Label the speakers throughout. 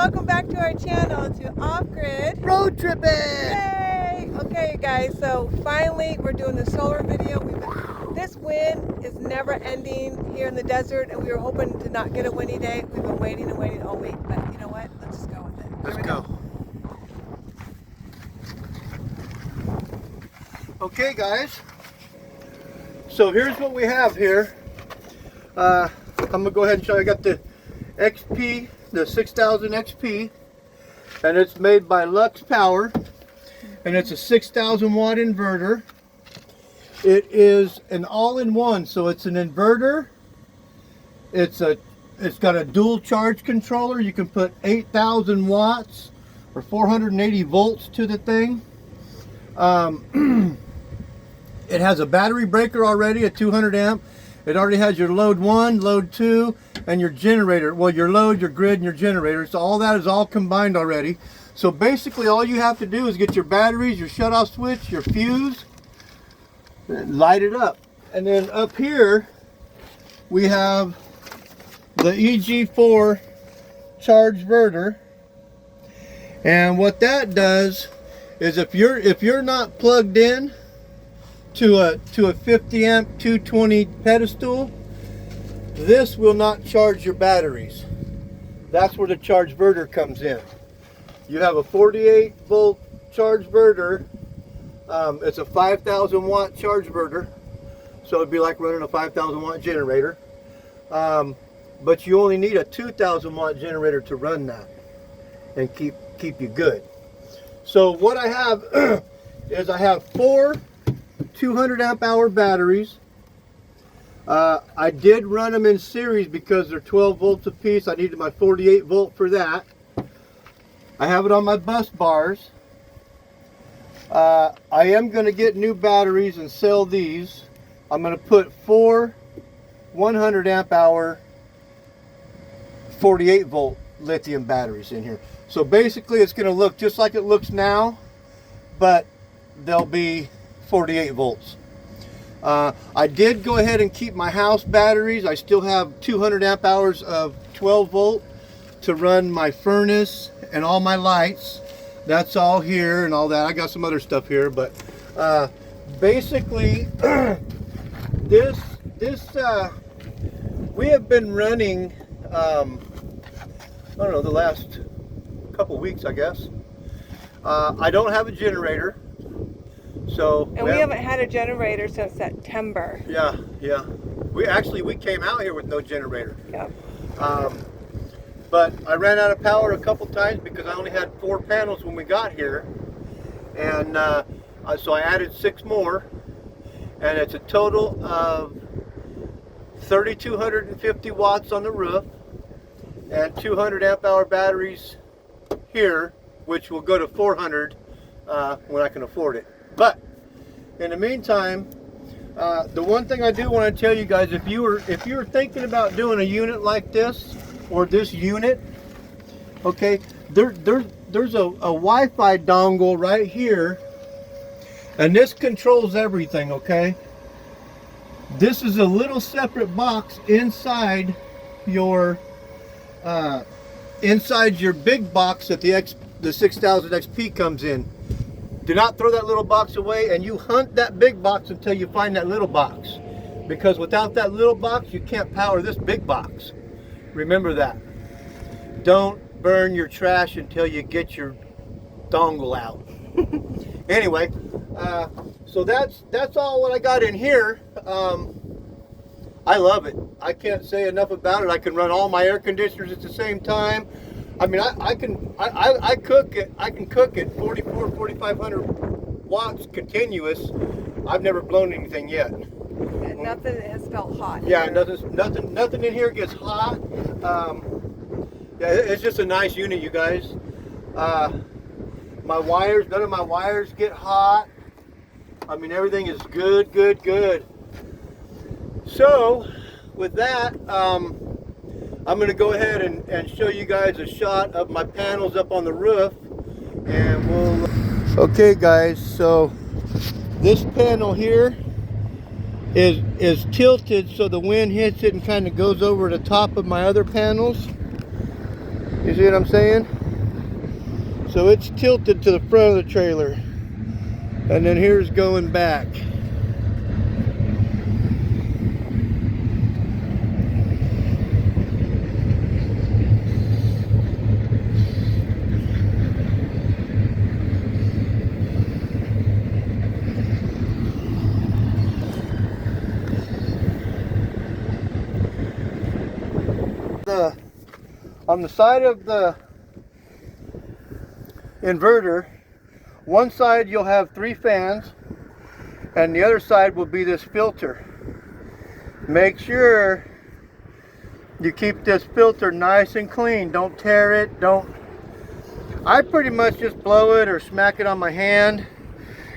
Speaker 1: welcome back to our channel to Off-Grid
Speaker 2: Road tripping!
Speaker 1: Yay! Okay guys, so finally we're doing the solar video. This wind is never ending here in the desert, and we were hoping to not get a windy day. We've been waiting and waiting all week, but you know what? Let's just go with it.
Speaker 2: Let's go. Okay guys, so here's what we have here. I'm gonna go ahead and show you. I got the XP, the 6000 XP, and it's made by Lux Power, and it's a 6,000 watt inverter. It is an all-in-one, so it's an inverter. It's got a dual charge controller. You can put 8,000 watts or 480 volts to the thing. It has a battery breaker already, a 200 amp. It already has your load 1, load 2, and your generator. Well, your load, your grid, and your generator. So all that is all combined already. So basically all you have to do is get your batteries, your shutoff switch, your fuse, and light it up. And then up here we have the EG4 charge inverter. And what that does is if you're not plugged in to a 50 amp 220 pedestal, this will not charge your batteries. That's where the charge inverter comes in. You have a 48 volt charge inverter. It's a 5,000 watt charge inverter, so it'd be like running a 5,000 watt generator. But you only need a 2,000 watt generator to run that and keep you good. So what I have is I have 4 200 amp hour batteries. I did run them in series because they're 12 volts a piece. I needed my 48 volt for that. I have it on my bus bars. I am going to get new batteries and sell these. I'm going to put 4 100 amp hour 48 volt lithium batteries in here. So basically it's going to look just like it looks now, but they'll be 48 volts. I did go ahead and keep my house batteries. I still have 200 amp hours of 12 volt to run my furnace and all my lights. That's all here and all that. I got some other stuff here, but basically this we have been running I don't know, the last couple weeks, I guess. I don't have a generator. So
Speaker 1: and we haven't had a generator since September.
Speaker 2: Yeah. We came out here with no generator.
Speaker 1: Yeah.
Speaker 2: But I ran out of power a couple times because I only had 4 panels when we got here, and so I added 6 more, and it's a total of 3,250 watts on the roof and 200 amp hour batteries here, which will go to 400 when I can afford it. But in the meantime, the one thing I do want to tell you guys, if you were thinking about doing a unit like this or this unit, okay, there's a Wi-Fi dongle right here, and this controls everything. Okay, this is a little separate box inside your big box that the 6000 XP comes in. Do not throw that little box away, and you hunt that big box until you find that little box, because without that little box you can't power this big box. Remember that. Don't burn your trash until you get your dongle out. Anyway, so that's all what I got in here. I love it. I can't say enough about it. I can run all my air conditioners at the same time. I mean, I can cook at 4,500 watts continuous. I've never blown anything yet.
Speaker 1: And nothing has felt hot.
Speaker 2: Yeah, nothing in here gets hot. Yeah, it's just a nice unit, you guys. My wires, none of my wires get hot. I mean, everything is good. So, with that, I'm going to go ahead and show you guys a shot of my panels up on the roof, and we'll... Okay guys, so this panel here is tilted so the wind hits it and kind of goes over the top of my other panels. You see what I'm saying? So it's tilted to the front of the trailer. And then here's going back. On the side of the inverter, one side you'll have 3 fans and the other side will be this filter. Make sure you keep this filter nice and clean. Don't tear it. I pretty much just blow it or smack it on my hand.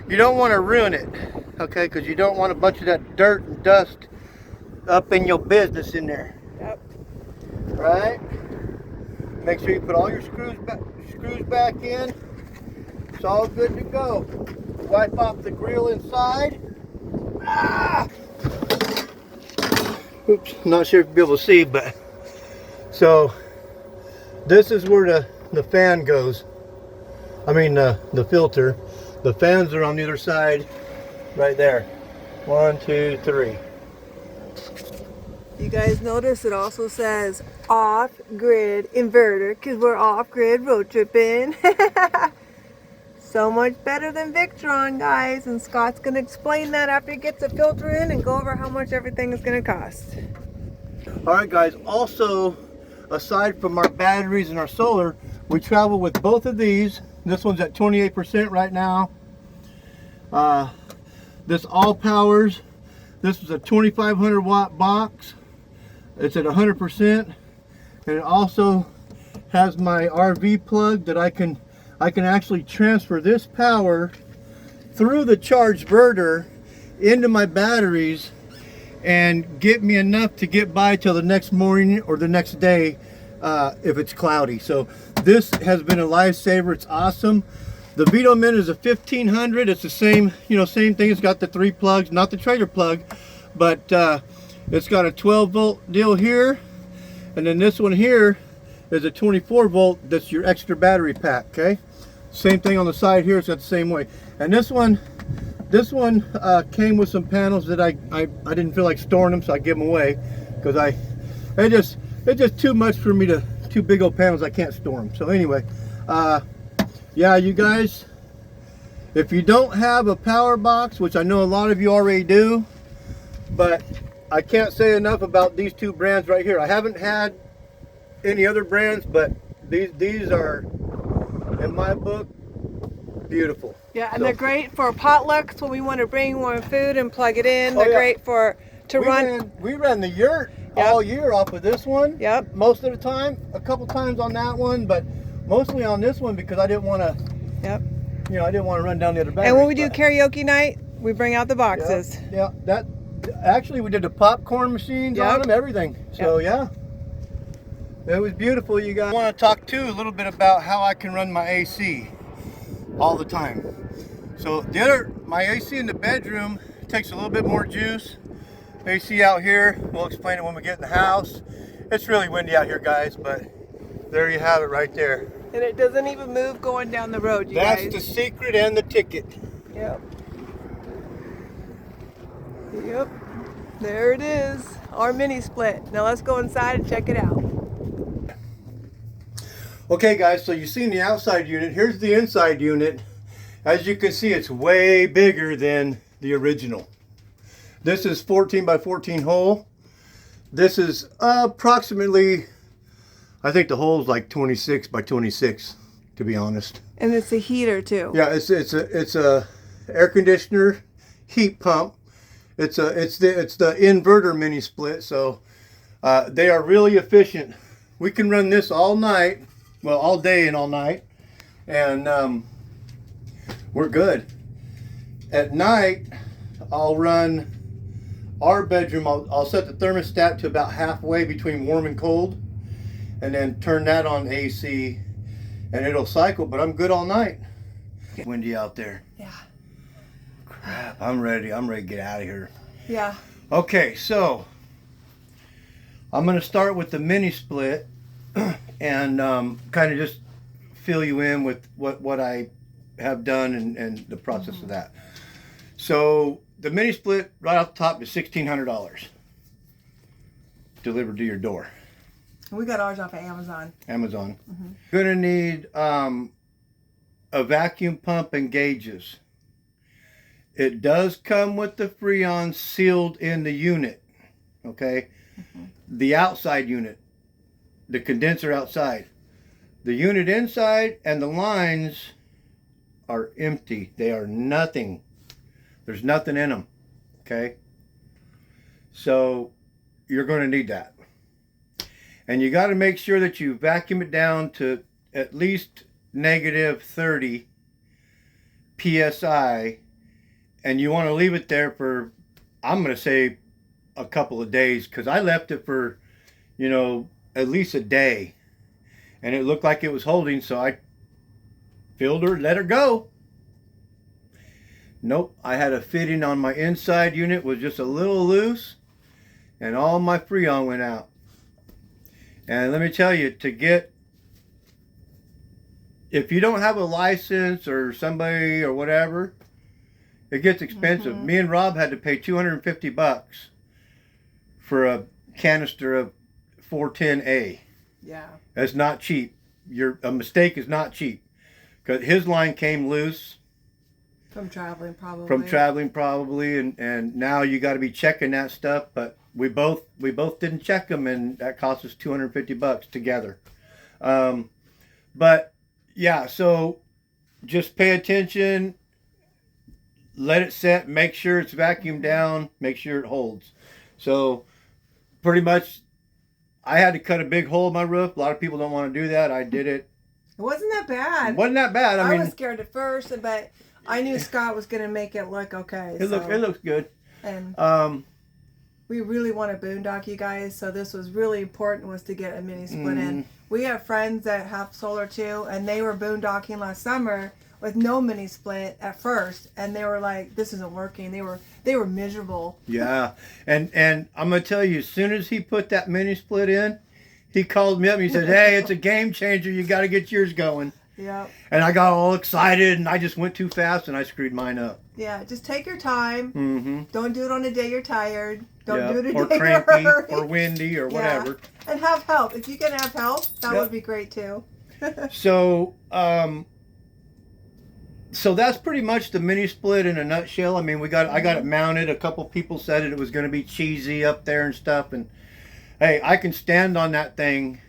Speaker 2: You don't want to ruin it, okay, because you don't want a bunch of that dirt and dust up in your business in there.
Speaker 1: Yep.
Speaker 2: Right? Make sure you put all your screws back in. It's all good to go. Wipe off the grill inside. Ah! Oops, not sure if you'll be able to see, but so this is where the fan goes. I mean the filter. The fans are on the other side, right there. 1, 2, 3.
Speaker 1: You guys notice it also says off-grid inverter because we're off-grid road tripping. So much better than Victron, guys, and Scott's going to explain that after he gets the filter in and go over how much everything is going to cost.
Speaker 2: Alright guys, also aside from our batteries and our solar, we travel with both of these. This one's at 28% right now. This all powers. This is a 2500 watt box. It's at 100%, and it also has my RV plug that I can actually transfer this power through the charge inverter into my batteries and get me enough to get by till the next morning or the next day if it's cloudy. So this has been a lifesaver. It's awesome. The Vito Mint is a 1500. It's the same, same thing. It's got the 3 plugs, not the trailer plug, but it's got a 12 volt deal here, and then this one here is a 24 volt. That's your extra battery pack. Okay, same thing on the side here. It's got the same way. And this one came with some panels that I didn't feel like storing them, so I give them away because it's just too much for me to, 2 big old panels. I can't store them. So anyway, yeah, you guys, if you don't have a power box, which I know a lot of you already do, but I can't say enough about these 2 brands right here. I haven't had any other brands, but these are, in my book, beautiful.
Speaker 1: Yeah, and they're great for potlucks when we want to bring warm food and plug it in. They're great to run.
Speaker 2: We ran the yurt all year off of this one.
Speaker 1: Yep.
Speaker 2: Most of the time, a couple times on that one, but mostly on this one because I didn't want to. Yep. I didn't want to run down the other battery.
Speaker 1: And when we do karaoke night, we bring out the boxes.
Speaker 2: Yeah. That actually we did the popcorn machines on them, everything. So yeah. It was beautiful, you guys. I want to talk too a little bit about how I can run my AC all the time. So my AC in the bedroom takes a little bit more juice. AC out here, we'll explain it when we get in the house. It's really windy out here, guys, but there you have it right there.
Speaker 1: And it doesn't even move going down the road, you guys.
Speaker 2: That's the secret and the ticket.
Speaker 1: Yep. Yep. There it is, our mini split. Now let's go inside and check it out.
Speaker 2: Okay guys, so you've seen the outside unit. Here's the inside unit. As you can see, it's way bigger than the original. This is 14 by 14 hole. This is approximately, I think the hole's like 26 by 26, to be honest.
Speaker 1: And it's a heater too.
Speaker 2: Yeah, it's a air conditioner heat pump. It's the inverter mini split, so they are really efficient. We can run this all night, well, all day and all night, and we're good. At night, I'll run our bedroom. I'll set the thermostat to about halfway between warm and cold, and then turn that on AC, and it'll cycle. But I'm good all night. Windy out there.
Speaker 1: Yeah.
Speaker 2: Crap, I'm ready to get out of here.
Speaker 1: Yeah.
Speaker 2: Okay, so I'm going to start with the mini split, and kind of just fill you in with what I have done and the process of that. So the mini split right off the top is $1,600 delivered to your door.
Speaker 1: We got ours off of Amazon.
Speaker 2: Amazon. You're gonna need a vacuum pump and gauges. It does come with the Freon sealed in the unit, okay? The outside unit, the condenser outside. The unit inside and the lines are empty. They are nothing. There's nothing in them, okay? So you're going to need that. And you got to make sure that you vacuum it down to at least -30 PSI. And you want to leave it there for, I'm going to say, a couple of days, because I left it for, you know, at least a day. And it looked like it was holding, so I filled her, let her go. Nope, I had a fitting on my inside unit, was just a little loose, and all my Freon went out. And let me tell you, if you don't have a license or somebody or whatever, it gets expensive. Me and Rob had to pay $250 for a canister of 410A.
Speaker 1: Yeah.
Speaker 2: That's not cheap. A mistake is not cheap, because his line came loose
Speaker 1: From traveling, probably.
Speaker 2: and now you got to be checking that stuff. But we both didn't check them, and that cost us $250 together. But yeah, so just pay attention, let it set, make sure it's vacuumed down, make sure it holds. So pretty much, I had to cut a big hole in my roof. A lot of people don't want to do that. I did it.
Speaker 1: It wasn't that bad.
Speaker 2: It wasn't that bad. I mean,
Speaker 1: was scared at first, but I knew Scott was going to make it look okay.
Speaker 2: It looks good.
Speaker 1: And we really want to boondock, you guys, so this was really important, was to get a mini split in. We have friends that have solar too, and they were boondocking last summer with no mini split at first, and they were like, this isn't working. They were miserable.
Speaker 2: Yeah, and I'm gonna tell you, as soon as he put that mini split in, he called me up and he said, hey, it's a game changer, you got to get yours going.
Speaker 1: Yeah.
Speaker 2: And I got all excited, and I just went too fast, and I screwed mine up.
Speaker 1: Yeah, just take your time. Don't do it on a day you're tired. Don't do it a
Speaker 2: or
Speaker 1: day
Speaker 2: crampy
Speaker 1: you're
Speaker 2: or windy or whatever.
Speaker 1: And have help. If you can have help, that would be great too.
Speaker 2: So so that's pretty much the mini split in a nutshell. I mean, I got it mounted. A couple people said it was going to be cheesy up there and stuff, and hey, I can stand on that thing,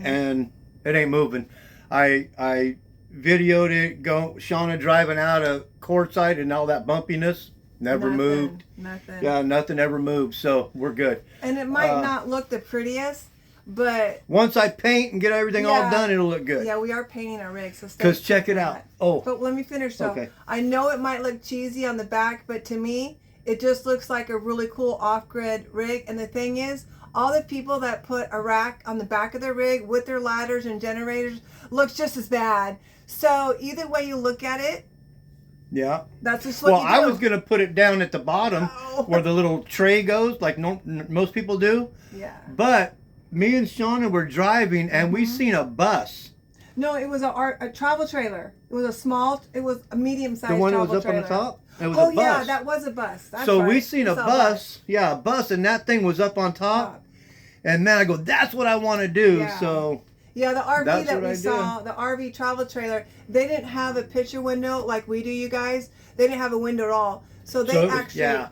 Speaker 2: and it ain't moving. I videoed it, Shauna driving out of Quartzsite, and all that bumpiness never moved.
Speaker 1: Nothing.
Speaker 2: Yeah, nothing ever moved. So we're good.
Speaker 1: And it might not look the prettiest, but
Speaker 2: once I paint and get everything all done, it'll look good.
Speaker 1: Yeah, we are painting our rig, so
Speaker 2: because check it out. Oh,
Speaker 1: but let me finish though.
Speaker 2: Okay.
Speaker 1: I know it might look cheesy on the back, but to me, it just looks like a really cool off-grid rig. And the thing is, all the people that put a rack on the back of their rig with their ladders and generators looks just as bad. So either way you look at it,
Speaker 2: yeah,
Speaker 1: that's just what you do.
Speaker 2: I was gonna put it down at the bottom where the little tray goes, like most people do.
Speaker 1: Yeah.
Speaker 2: But me and Shauna were driving, and we seen a bus.
Speaker 1: No, it was a travel trailer. It was a medium-sized
Speaker 2: The one that
Speaker 1: travel
Speaker 2: was up
Speaker 1: trailer.
Speaker 2: on the top? It was
Speaker 1: a
Speaker 2: bus.
Speaker 1: Yeah, that was a bus. That's
Speaker 2: so
Speaker 1: right.
Speaker 2: we seen a bus. Yeah, a bus, and that thing was up on top. And man, I go, that's what I want to do.
Speaker 1: Yeah.
Speaker 2: So
Speaker 1: yeah, the RV that we saw,
Speaker 2: did.
Speaker 1: the RV travel trailer, they didn't have a picture window like we do, you guys. They didn't have a window at all. So they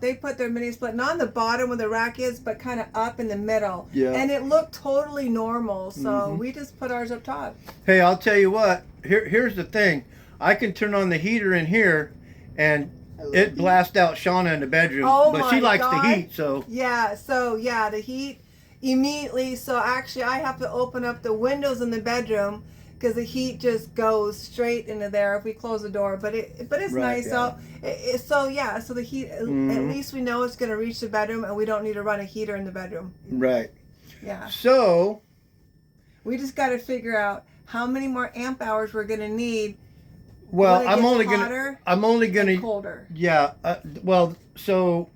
Speaker 1: they put their mini split not on the bottom where the rack is, but kind of up in the middle.
Speaker 2: Yeah.
Speaker 1: And it looked totally normal. So we just put ours up top.
Speaker 2: Hey, I'll tell you what. Here's the thing. I can turn on the heater in here, and it blasts out Shauna in the bedroom.
Speaker 1: Oh
Speaker 2: but
Speaker 1: my
Speaker 2: she likes
Speaker 1: God.
Speaker 2: the heat, so.
Speaker 1: Yeah, the heat immediately. So actually I have to open up the windows in the bedroom because the heat just goes straight into there if we close the door. But it's nice.
Speaker 2: Yeah.
Speaker 1: So the heat, at least we know it's going to reach the bedroom, and we don't need to run a heater in the bedroom.
Speaker 2: Right.
Speaker 1: Yeah.
Speaker 2: So
Speaker 1: we just got to figure out how many more amp hours we're going to need.
Speaker 2: Well, I'm only gonna
Speaker 1: colder.
Speaker 2: Yeah. Well, so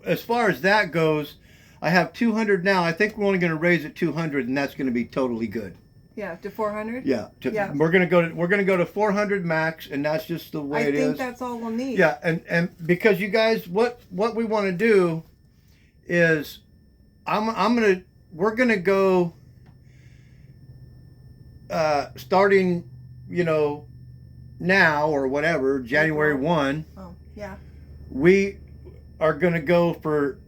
Speaker 2: as far as that goes, I have 200 now. I think we're only gonna raise it 200, and that's gonna be totally good.
Speaker 1: Yeah, to 400.
Speaker 2: Yeah,
Speaker 1: Yeah.
Speaker 2: we're gonna go to 400 max, and that's just the way it is.
Speaker 1: I think that's all we'll need.
Speaker 2: Yeah, and because you guys, what we want to do is, we're gonna go starting, now or whatever, January 1.
Speaker 1: Oh, yeah.
Speaker 2: We are gonna go for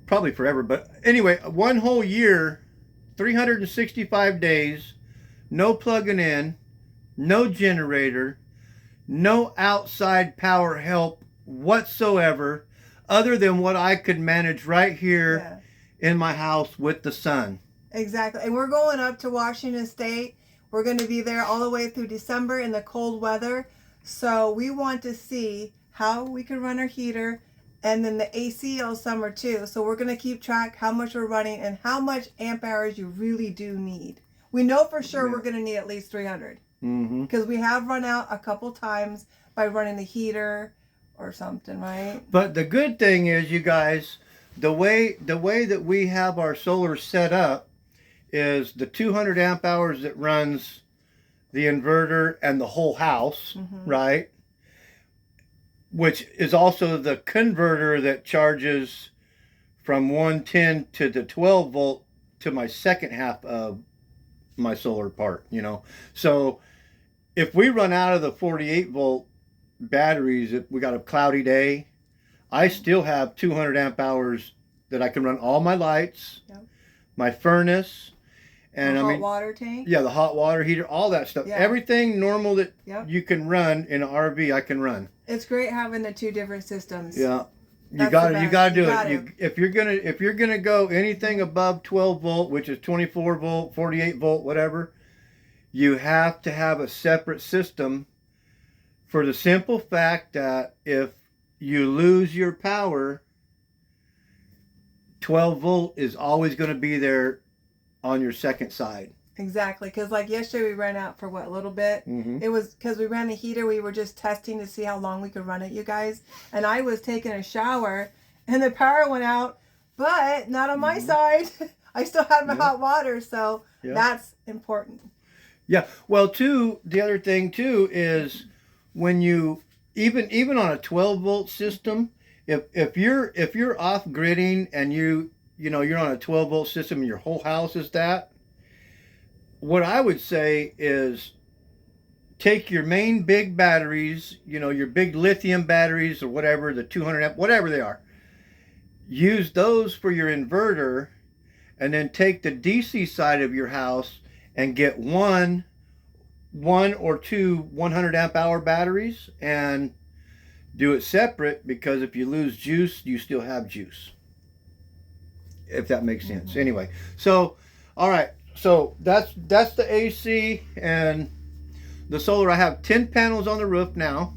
Speaker 2: probably forever, but anyway, one whole year, 365 days, no plugging in, no generator, no outside power help whatsoever, other than what I could manage right here in my house with the sun.
Speaker 1: Exactly. And we're going up to Washington State. We're going to be there all the way through December in the cold weather. So we want to see how we can run our heater and then the AC all summer too. So we're going to keep track how much we're running and how much amp hours you really do need. We know for sure we're going to need at least 300 because we have run out a couple times by running the heater or something, right?
Speaker 2: But the good thing is, you guys, the way that we have our solar set up is the 200 amp hours that runs the inverter and the whole house, right? Which is also the converter that charges from 110 to the 12 volt to my second half of my solar part, So if we run out of the 48 volt batteries, if we got a cloudy day, I still have 200 amp hours that I can run all my lights, my furnace, and
Speaker 1: the hot water tank.
Speaker 2: Yeah, the hot water heater, all that stuff.
Speaker 1: Yeah.
Speaker 2: Everything normal that you can run in an RV, I can run.
Speaker 1: It's great having the two different systems.
Speaker 2: Yeah. You got to do it. If you're gonna go anything above 12 volt, which is 24 volt, 48 volt, whatever, you have to have a separate system, for the simple fact that if you lose your power, 12 volt is always going to be there on your second side.
Speaker 1: Exactly, because like yesterday we ran out for a little bit. It was because we ran the heater. We were just testing to see how long we could run it, you guys. And I was taking a shower, and the power went out, but not on my side. I still had my hot water, so that's important. Yeah.
Speaker 2: Well, too, the other thing too is when you even on a 12 volt system, if you're off gridding and you're on a 12 volt system and your whole house is that, what I would say is take your main big batteries, your big lithium batteries or whatever, the 200 amp, whatever they are. Use those for your inverter, and then take the DC side of your house and get one or two 100 amp hour batteries and do it separate, because if you lose juice, you still have juice. If that makes sense. Anyway, so all right. So that's the AC and the solar. I have 10 panels on the roof now.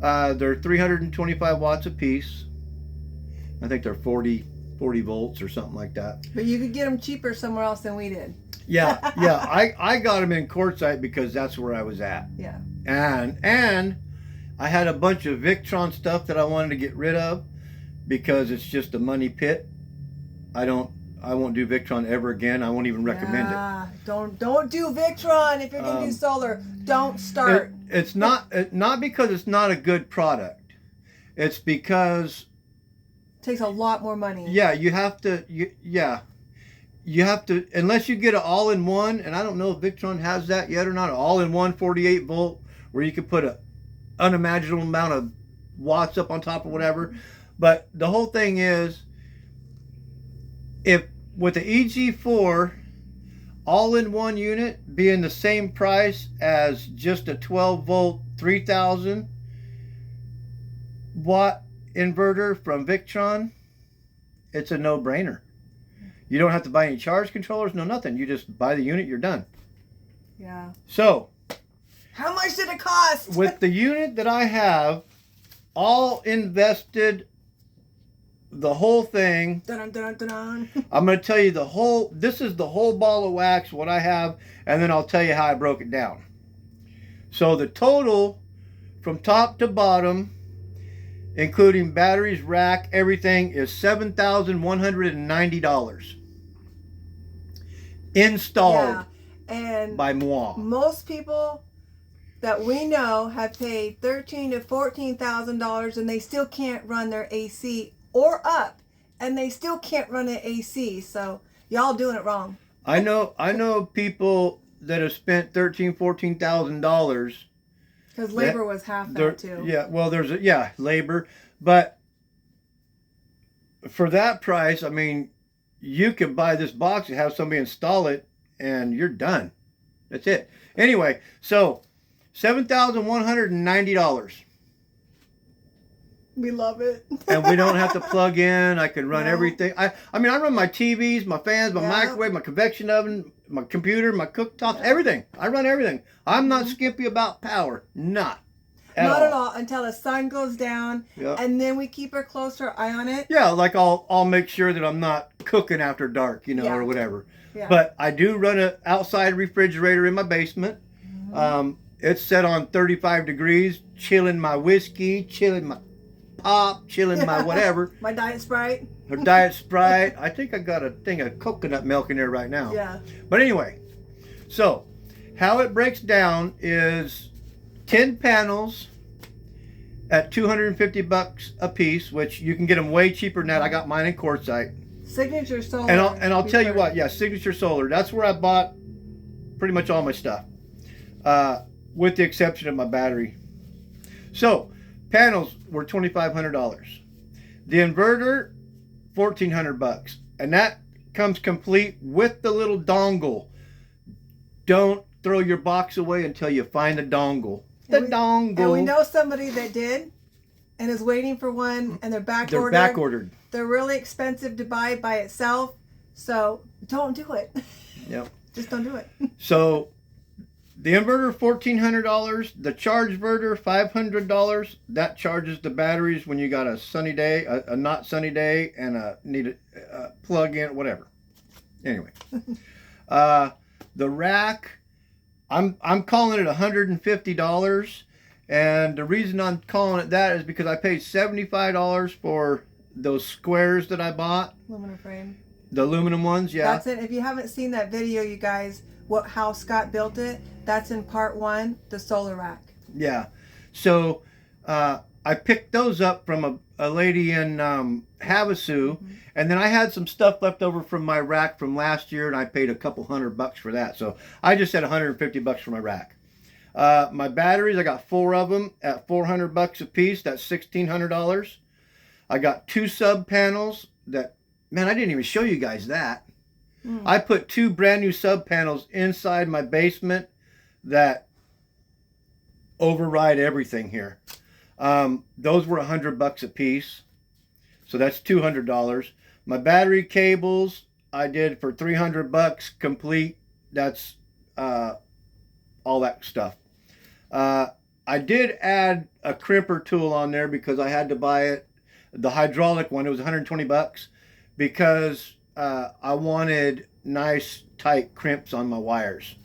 Speaker 2: They're 325 watts a piece. I think they're 40 volts or something like that.
Speaker 1: But you could get them cheaper somewhere else than we did.
Speaker 2: Yeah. I got them in Quartzsite because that's where I was at.
Speaker 1: Yeah.
Speaker 2: And I had a bunch of Victron stuff that I wanted to get rid of because it's just a money pit. I won't do Victron ever again. I won't even recommend it.
Speaker 1: Don't do Victron if you're going to do solar. Don't start.
Speaker 2: It's not because it's not a good product. It's because
Speaker 1: it takes a lot more money.
Speaker 2: Yeah, you have to. You have to, unless you get an all-in-one, and I don't know if Victron has that yet or not. An all-in-one 48 volt where you can put an unimaginable amount of watts up on top or whatever. But the whole thing is, if with the EG4 all-in-one unit being the same price as just a 12 volt 3000 watt inverter from Victron, it's a no-brainer. You don't have to buy any charge controllers, no nothing. You just buy the unit, you're done.
Speaker 1: Yeah.
Speaker 2: So,
Speaker 1: how much did it cost?
Speaker 2: With the unit that I have, all invested, the whole thing.
Speaker 1: Dun, dun, dun, dun.
Speaker 2: I'm going to tell you this is the whole ball of wax, what I have, and then I'll tell you how I broke it down. So the total from top to bottom, including batteries, rack, everything, is $7,190. installed
Speaker 1: and
Speaker 2: by moi.
Speaker 1: most people that we know have paid $13,000 to $14,000 and they still can't run their AC, or up, and they still can't run an AC. So y'all doing it wrong.
Speaker 2: I know people that have spent $14,000
Speaker 1: because labor was half that too.
Speaker 2: Yeah, well, there's labor, but for that price, I mean, you could buy this box and have somebody install it, and you're done. That's it. Anyway, so $7,190.
Speaker 1: We love it.
Speaker 2: And we don't have to plug in. I can run everything. I mean, I run my TVs, my fans, my microwave, my convection oven, my computer, my cooktops, everything. I run everything. I'm not skimpy about power. Not at all
Speaker 1: until the sun goes down, and then we keep a closer eye on it.
Speaker 2: Yeah, like I'll make sure that I'm not cooking after dark, or whatever. Yeah. But I do run an outside refrigerator in my basement. It's set on 35 degrees, chilling my whiskey, chilling my pop, chilling my whatever.
Speaker 1: My Diet Sprite.
Speaker 2: Her Diet Sprite. I think I got a thing of coconut milk in there right now.
Speaker 1: Yeah.
Speaker 2: But anyway, so how it breaks down is 10 panels at $250 a piece, which you can get them way cheaper than that. I got mine in Quartzsite.
Speaker 1: Signature Solar.
Speaker 2: And I'll tell you what, Signature Solar. That's where I bought pretty much all my stuff, with the exception of my battery. So panels were $2,500. The inverter, $1,400, and that comes complete with the little dongle. Don't throw your box away until you find the dongle. Dongle.
Speaker 1: And we know somebody that did, and is waiting for one, and they're back ordered.
Speaker 2: They're back ordered.
Speaker 1: They're really expensive to buy by itself, so don't do it.
Speaker 2: Yep.
Speaker 1: Just don't do it.
Speaker 2: So the inverter, $1,400. The charge inverter, $500. That charges the batteries when you got a sunny day, a not sunny day, and need a plug in, whatever. Anyway, the rack, I'm calling it $150, and the reason I'm calling it that is because I paid $75 for those squares that I bought.
Speaker 1: Aluminum frame.
Speaker 2: The aluminum ones, yeah.
Speaker 1: That's it. If you haven't seen that video, you guys, how Scott built it, that's in part 1, the solar rack.
Speaker 2: Yeah. So I picked those up from a lady in Havasu, and then I had some stuff left over from my rack from last year, and I paid a couple $100 for that. So I just had $150 for my rack. My batteries, I got 4 of them at $400 a piece. That's $1,600. I got 2 sub panels that, man, I didn't even show you guys that. I put 2 brand new sub panels inside my basement that override everything here. Those were $100 a piece, so that's $200. My battery cables I did for $300 complete. That's all that stuff. I did add a crimper tool on there because I had to buy it. The hydraulic one, it was $120 because I wanted nice tight crimps on my wires.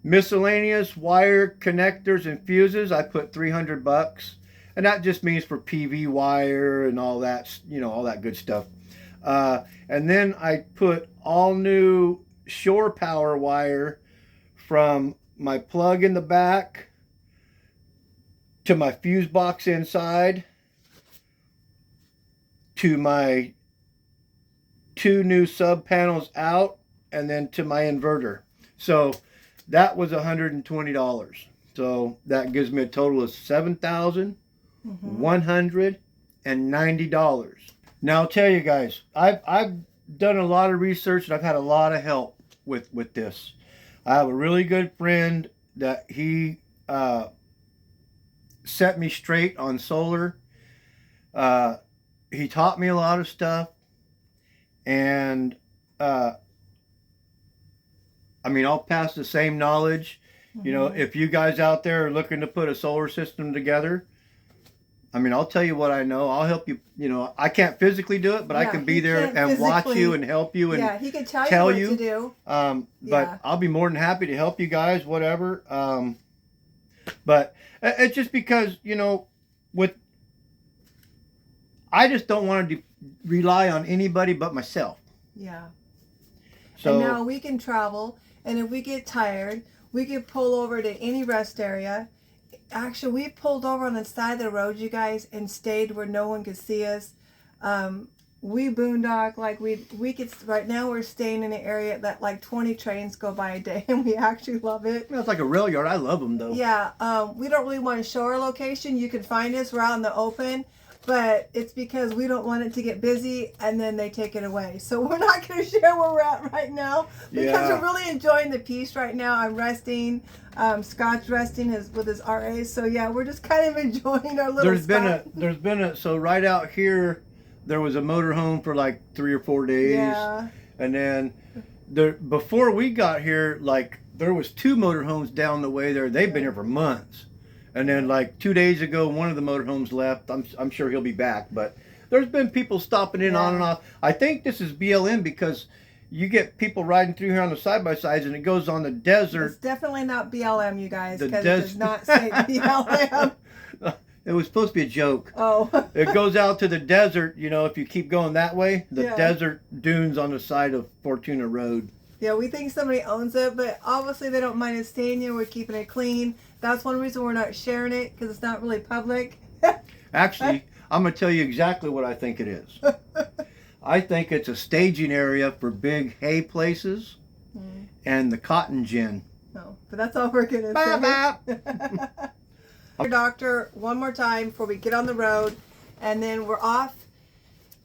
Speaker 2: Miscellaneous wire connectors and fuses, I put $300, and that just means for PV wire and all that, all that good stuff. And then I put all new shore power wire from my plug in the back to my fuse box inside to my 2 new sub panels out, and then to my inverter. So that was $120. So that gives me a total of $7,190. Now I'll tell you guys, I've done a lot of research, and I've had a lot of help with this. I have a really good friend that he set me straight on solar. He taught me a lot of stuff, and I mean, I'll pass the same knowledge. If you guys out there are looking to put a solar system together, I mean, I'll tell you what I know. I'll help you. I can't physically do it, but I can be there and watch you and help you and
Speaker 1: he can tell you what to do.
Speaker 2: But I'll be more than happy to help you guys, whatever. But it's just because, I just don't want to rely on anybody but myself.
Speaker 1: Yeah.
Speaker 2: So
Speaker 1: and now we can travel, and if we get tired, we can pull over to any rest area. Actually, we pulled over on the side of the road, you guys, and stayed where no one could see us. We boondock like we could. Right now, we're staying in an area that like 20 trains go by a day, and we actually love it.
Speaker 2: it's like a rail yard. I love them though.
Speaker 1: Yeah, we don't really want to show our location. You can find us. We're out in the open, but it's because we don't want it to get busy and then they take it away. So we're not going to share where we're at right now because we're really enjoying the peace right now. I'm resting. Scott's resting with his RA. So yeah, we're just kind of enjoying our little spot.
Speaker 2: There's been a so right out here there was a motorhome for like 3 or 4 days.
Speaker 1: Yeah.
Speaker 2: And then before we got here, like there was 2 motorhomes down the way there. They've been here for months. And then like 2 days ago, one of the motorhomes left. I'm sure he'll be back, but there's been people stopping in on and off. I think this is BLM because you get people riding through here on the side-by-sides and it goes on the desert.
Speaker 1: It's definitely not BLM, you guys, because it does not say BLM.
Speaker 2: It was supposed to be a joke.
Speaker 1: Oh.
Speaker 2: It goes out to the desert, you know, if you keep going that way, the desert dunes on the side of Fortuna Road.
Speaker 1: Yeah, we think somebody owns it, but obviously they don't mind us staying here. We're keeping it clean. That's one reason we're not sharing it, because it's not really public.
Speaker 2: Actually, I'm going to tell you exactly what I think it is. I think it's a staging area for big hay places and the cotton gin.
Speaker 1: No, but that's all we're going to say. Doctor, one more time before we get on the road, and then we're off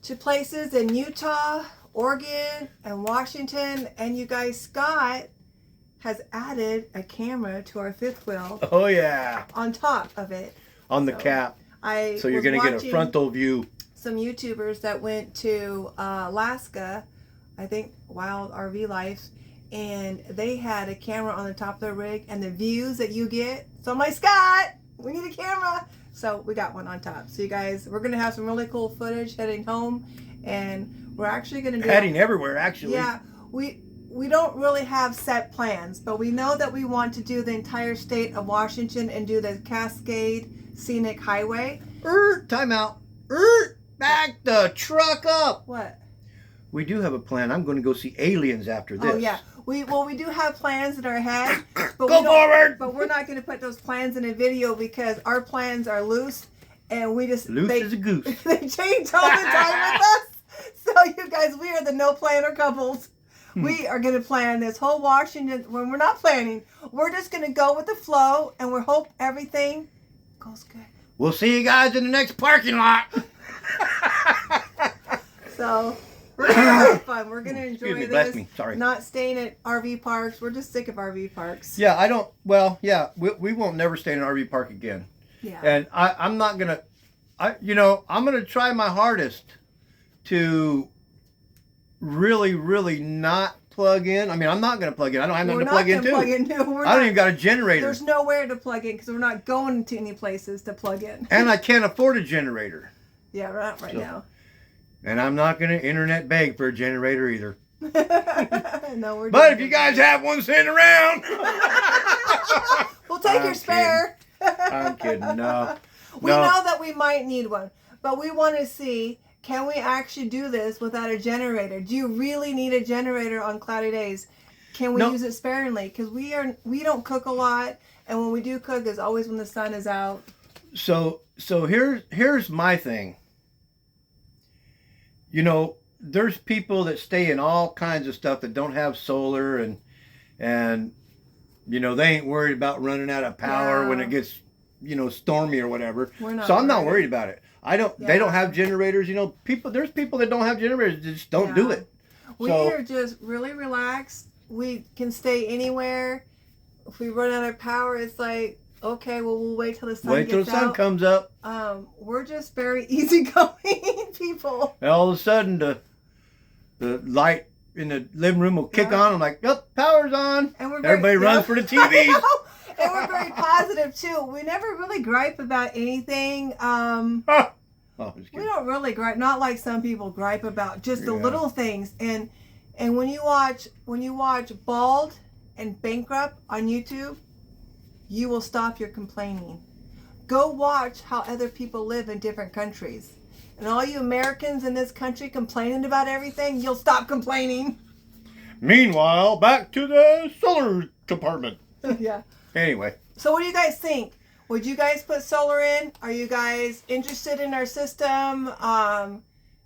Speaker 1: to places in Utah, Oregon, and Washington. And you guys, Scott has added a camera to our fifth wheel.
Speaker 2: Oh yeah,
Speaker 1: on top of it,
Speaker 2: on the cap. So you're going to get a frontal view.
Speaker 1: Some YouTubers that went to Alaska, I think Wild RV Life, and they had a camera on the top of their rig, and the views that you get. So I'm like, Scott, we need a camera. So we got one on top. So you guys, we're going to have some really cool footage heading home, and we're actually going to do
Speaker 2: heading everywhere, actually.
Speaker 1: Yeah, we don't really have set plans, but we know that we want to do the entire state of Washington and do the Cascade Scenic Highway.
Speaker 2: Time out. Back the truck up.
Speaker 1: What?
Speaker 2: We do have a plan. I'm going to go see aliens after this.
Speaker 1: Oh yeah. We do have plans in our head, but
Speaker 2: go forward.
Speaker 1: But we're not going to put those plans in a video because our plans are loose, and we just
Speaker 2: loose as a goose.
Speaker 1: They change all the time with us. So you guys, we are the no planner couples. We are going to plan this whole Washington. When we're not planning, we're just going to go with the flow, and we hope everything goes good.
Speaker 2: We'll see you guys in the next parking lot.
Speaker 1: So we're going to have fun. We're going to enjoy this.
Speaker 2: Bless me. Sorry.
Speaker 1: Not staying at RV parks. We're just sick of RV parks.
Speaker 2: Yeah, we won't never stay in an RV park again.
Speaker 1: Yeah.
Speaker 2: And I'm not going to, I'm going to try my hardest to really not plug in. I mean, I'm not going to plug in. I don't have nothing to plug into. I don't even got a generator.
Speaker 1: There's nowhere to plug in because we're not going to any places to plug in.
Speaker 2: And I can't afford a generator.
Speaker 1: Yeah, we're not right now.
Speaker 2: And I'm not going to internet beg for a generator either.
Speaker 1: No,
Speaker 2: but if you guys have one sitting around,
Speaker 1: we'll take your spare.
Speaker 2: I'm kidding. No.
Speaker 1: We know that we might need one, but we want to see, can we actually do this without a generator? Do you really need a generator on cloudy days? Can we use it sparingly? Because we don't cook a lot, and when we do cook, it's always when the sun is out. So
Speaker 2: here's my thing. There's people that stay in all kinds of stuff that don't have solar and they ain't worried about running out of power when it gets, stormy or whatever. So I'm not worried about it. They don't have generators, there's people that don't have generators that just don't do it.
Speaker 1: We are just really relaxed. We can stay anywhere. If we run out of power, it's like, okay, well, we'll wait till the sun gets out.
Speaker 2: Wait till the sun comes up.
Speaker 1: We're just very easygoing people.
Speaker 2: And all of a sudden, the light in the living room will kick on. I'm like, oh, power's on. And everybody runs for the TVs.
Speaker 1: And we're very positive, too. We never really gripe about anything. We don't really gripe. Not like some people gripe about just the little things. And when you watch Bald and Bankrupt on YouTube, you will stop your complaining. Go watch how other people live in different countries. And all you Americans in this country complaining about everything, you'll stop complaining.
Speaker 2: Meanwhile, back to the solar compartment.
Speaker 1: Yeah.
Speaker 2: Anyway.
Speaker 1: So what do you guys think? Would you guys put solar in? Are you guys interested in our system?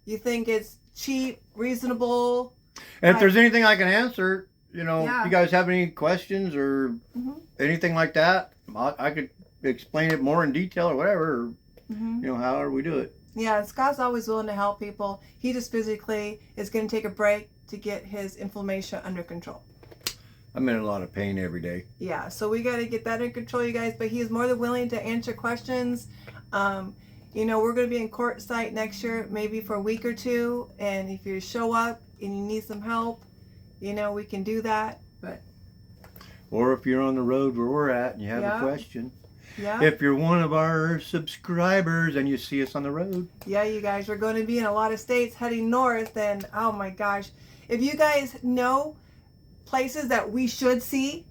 Speaker 1: You think it's cheap, reasonable?
Speaker 2: And if there's anything I can answer, you know,
Speaker 1: Yeah.
Speaker 2: if you guys have any questions or anything like that, I could explain it more in detail or whatever, or, you know, however we do it.
Speaker 1: Yeah, Scott's always willing to help people. He just physically is going to take a break to get his inflammation under control.
Speaker 2: I'm in a lot of pain every day.
Speaker 1: Yeah, so we got to get that in control, you guys. But he is more than willing to answer questions. You know, we're going to be in Court Site next year, maybe for a week or two. And if you show up and you need some help, you know, we can do that. But
Speaker 2: Or if you're on the road where we're at and you have a question.
Speaker 1: yeah,
Speaker 2: If you're one of our subscribers and you see us on the road.
Speaker 1: yeah, you guys, we're going to be in a lot of states heading north. And oh my gosh, if you guys know places that we should see,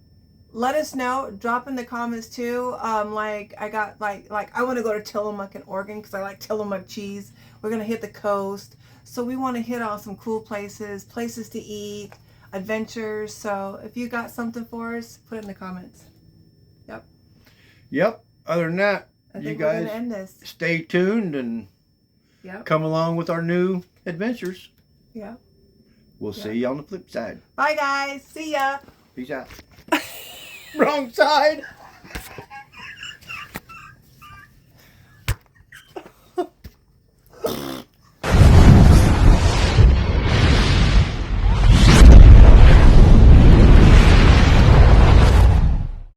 Speaker 1: let us know. Drop in the comments too. Like I got like I want to go to Tillamook in Oregon because I like Tillamook cheese. We're gonna hit the coast, so we want to hit on some cool places to eat, adventures. So if you got something for us, put it in the comments.
Speaker 2: Yep. Other than that,
Speaker 1: I
Speaker 2: you
Speaker 1: think we're gonna
Speaker 2: guys
Speaker 1: end this.
Speaker 2: stay tuned and come along with our new adventures.
Speaker 1: Yeah.
Speaker 2: We'll see you on the flip side.
Speaker 1: Bye guys. See ya.
Speaker 2: Peace out. Wrong side.